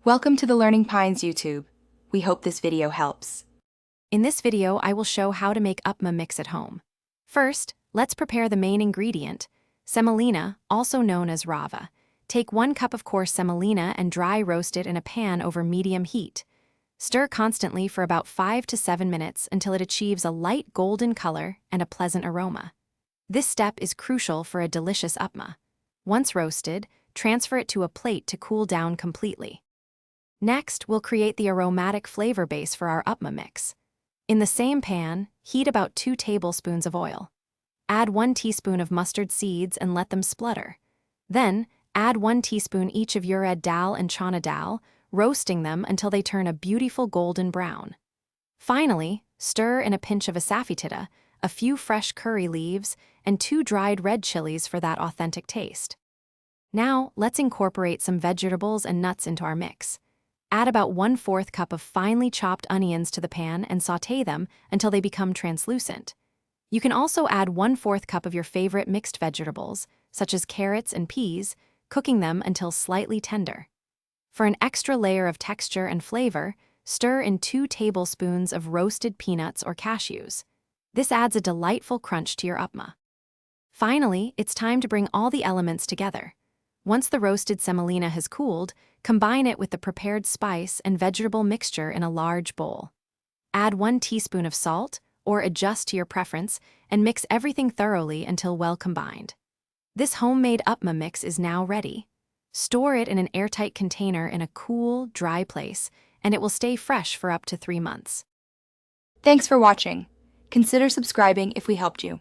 Welcome to the Learning Pines YouTube. We hope this video helps. In this video, I will show how to make Upma mix at home. First, let's prepare the main ingredient, semolina, also known as rava. Take 1 cup of coarse semolina and dry roast it in a pan over medium heat. Stir constantly for about 5 to 7 minutes until it achieves a light golden color and a pleasant aroma. This step is crucial for a delicious Upma. Once roasted, transfer it to a plate to cool down completely. Next, we'll create the aromatic flavor base for our Upma mix. In the same pan, heat about 2 tablespoons of oil. Add 1 teaspoon of mustard seeds and let them splutter. Then, add 1 teaspoon each of urad dal and chana dal, roasting them until they turn a beautiful golden brown. Finally, stir in a pinch of asafoetida, a few fresh curry leaves, and 2 dried red chilies for that authentic taste. Now, let's incorporate some vegetables and nuts into our mix. Add about 1/4 cup of finely chopped onions to the pan and sauté them until they become translucent. You can also add 1/4 cup of your favorite mixed vegetables, such as carrots and peas, cooking them until slightly tender. For an extra layer of texture and flavor, stir in 2 tablespoons of roasted peanuts or cashews. This adds a delightful crunch to your Upma. Finally, it's time to bring all the elements together. Once the roasted semolina has cooled, combine it with the prepared spice and vegetable mixture in a large bowl. Add 1 teaspoon of salt, or adjust to your preference, and mix everything thoroughly until well combined. This homemade Upma mix is now ready. Store it in an airtight container in a cool, dry place, and it will stay fresh for up to 3 months. Thanks for watching. Consider subscribing if we helped you.